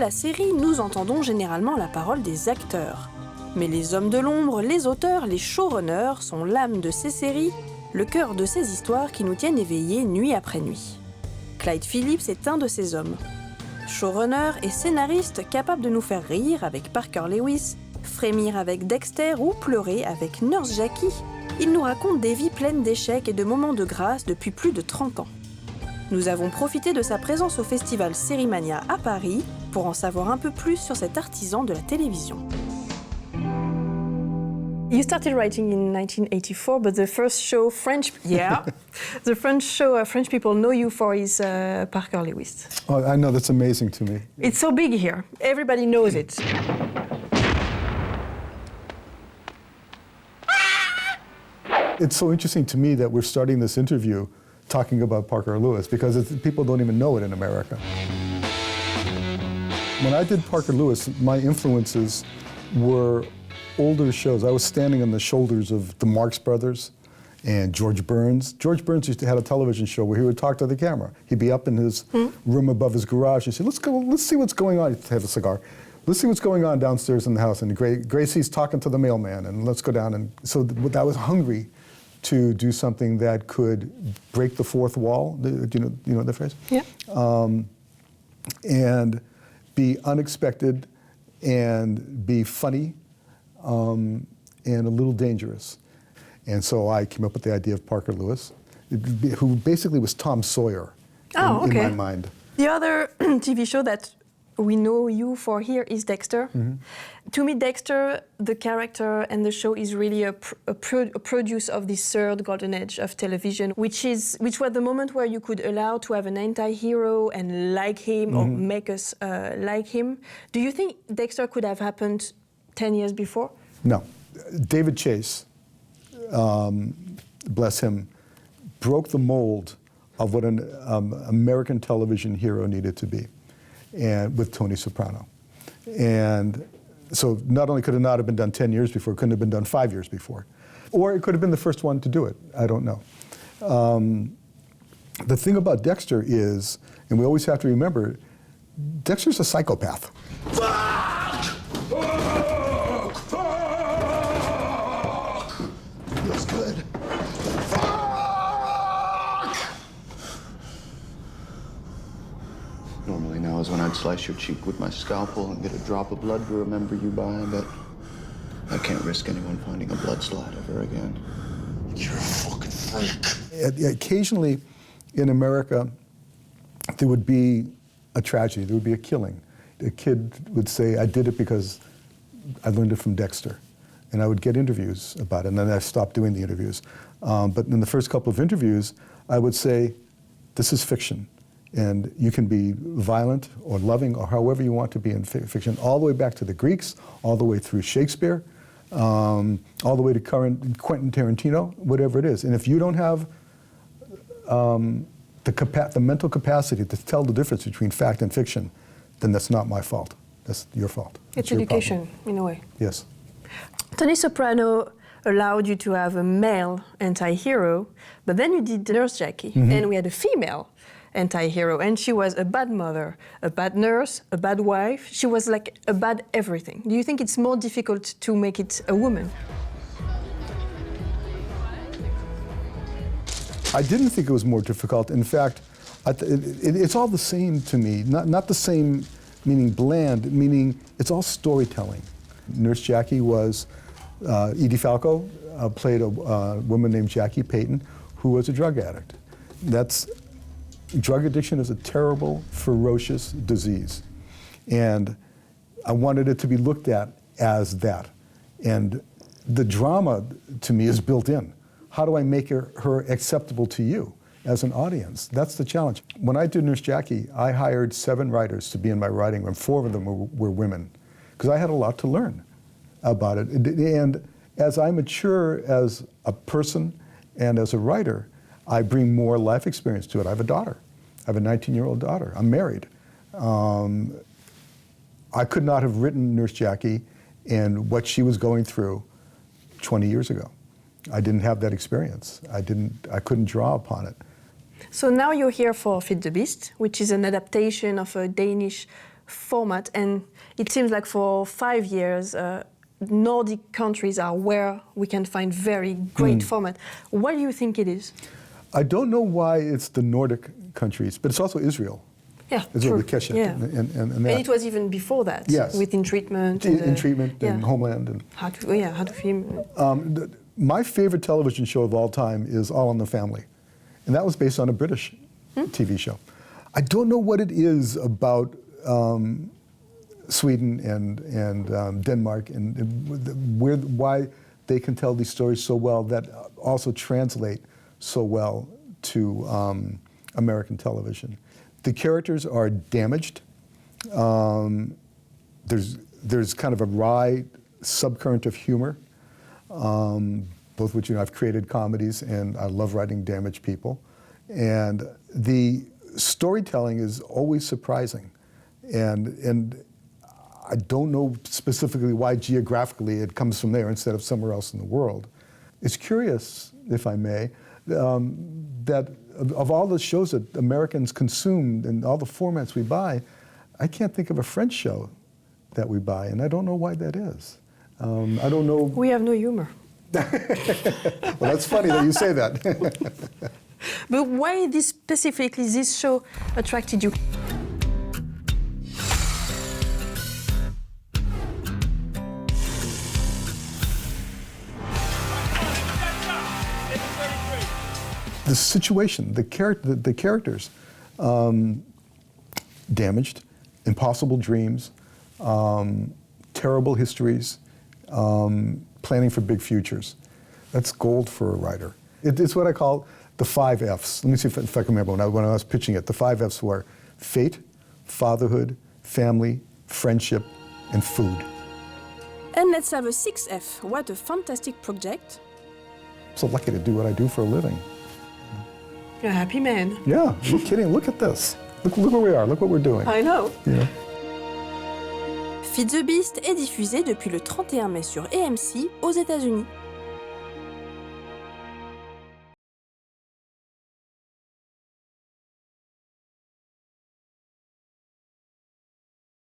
la série, nous entendons généralement la parole des acteurs. Mais les hommes de l'ombre, les auteurs, les showrunners sont l'âme de ces séries, le cœur de ces histoires qui nous tiennent éveillés nuit après nuit. Clyde Phillips est un de ces hommes. Showrunner et scénariste capable de nous faire rire avec Parker Lewis, frémir avec Dexter ou pleurer avec Nurse Jackie, il nous raconte des vies pleines d'échecs et de moments de grâce depuis plus de 30 ans. Nous avons profité de sa présence au festival Sérimania à Paris pour en savoir un peu plus sur cet artisan de la télévision. You started writing in 1984, but the first show French people know you for is Parker Lewis. Oh, I know, that's amazing to me. It's so big here. Everybody knows it. It's so interesting to me that we're starting this interview talking about Parker Lewis because people don't even know it in America. When I did Parker Lewis, my influences were older shows. I was standing on the shoulders of the Marx Brothers and George Burns. George Burns used to have a television show where he would talk to the camera. He'd be up in his room above his garage. He'd say, let's see what's going on. He'd have a cigar. Let's see what's going on downstairs in the house. And Gracie's talking to the mailman, and let's go down. And so I was hungry to do something that could break the fourth wall. Do you know the phrase? Yeah. And be unexpected and be funny and a little dangerous. And so I came up with the idea of Parker Lewis, who basically was Tom Sawyer in my mind. The other TV show that we know you for here is Dexter. Mm-hmm. To me, Dexter, the character and the show is really a produce of this third golden age of television, which was the moment where you could allow to have an anti-hero and like him or make us like him. Do you think Dexter could have happened 10 years before? No. David Chase, bless him, broke the mold of what an American television hero needed to be, and with Tony Soprano. And so not only could it not have been done 10 years before, it couldn't have been done 5 years before. Or it could have been the first one to do it. I don't know. The thing about Dexter is, and we always have to remember, Dexter's a psychopath. Feels good. Normally now is when I'd slice your cheek with my scalpel and get a drop of blood to remember you by, but I can't risk anyone finding a blood slide ever again. You're a fucking freak. Occasionally in America, there would be a tragedy, there would be a killing. A kid would say, I did it because I learned it from Dexter. And I would get interviews about it, and then I stopped doing the interviews. But in the first couple of interviews, I would say, this is fiction. And you can be violent or loving or however you want to be in fiction, all the way back to the Greeks, all the way through Shakespeare, all the way to current Quentin Tarantino, whatever it is. And if you don't have the mental capacity to tell the difference between fact and fiction, then that's not my fault. That's your fault. It's education, in a way. Yes. Tony Soprano allowed you to have a male anti-hero, but then you did Nurse Jackie, and we had a female anti-hero, and she was a bad mother, a bad nurse, a bad wife. She was like a bad everything. Do you think it's more difficult to make it a woman? I didn't think it was more difficult. In fact, it's all the same to me. Not the same meaning bland, meaning it's all storytelling. Nurse Jackie was, Edie Falco played a woman named Jackie Payton who was a drug addict. Drug addiction is a terrible, ferocious disease. And I wanted it to be looked at as that. And the drama, to me, is built in. How do I make her acceptable to you as an audience? That's the challenge. When I did Nurse Jackie, I hired 7 writers to be in my writing room. 4 of them were women, because I had a lot to learn about it. And as I mature as a person and as a writer, I bring more life experience to it. I have a daughter. I have a 19-year-old daughter. I'm married. I could not have written Nurse Jackie and what she was going through 20 years ago. I didn't have that experience. I couldn't draw upon it. So now you're here for Feed the Beast, which is an adaptation of a Danish format, and it seems like for 5 years, Nordic countries are where we can find very great format. Why do you think it is? I don't know why it's the Nordic countries, but it's also Israel. Yeah, Israel, true. the Keshet, Yeah. and that. And it was even before that, Yes. with In Treatment. In Treatment yeah. and Homeland. And, How to Film. my favorite television show of all time is All in the Family, and that was based on a British TV show. I don't know what it is about Sweden and Denmark and why they can tell these stories so well that also translate so well to American television. The characters are damaged. There's kind of a wry subcurrent of humor, both which, I've created comedies and I love writing damaged people. And the storytelling is always surprising. And I don't know specifically why geographically it comes from there instead of somewhere else in the world. It's curious, if I may, that of all the shows that Americans consume and all the formats we buy, I can't think of a French show that we buy, and I don't know why that is. I don't know. We have no humor. Well, that's funny that you say that. But why specifically this show attracted you? The situation, the characters, damaged, impossible dreams, terrible histories, planning for big futures. That's gold for a writer. It's what I call the 5 Fs. Let me see if I can remember when I was pitching it. The 5 Fs were fate, fatherhood, family, friendship, and food. And let's have a 6F. What a fantastic project. I'm so lucky to do what I do for a living. You're a happy man. Yeah, you're kidding. Look at this. Look where we are. Look what we're doing. I know. Yeah. Feed the Beast est diffusé depuis le 31 mai sur AMC aux États-Unis.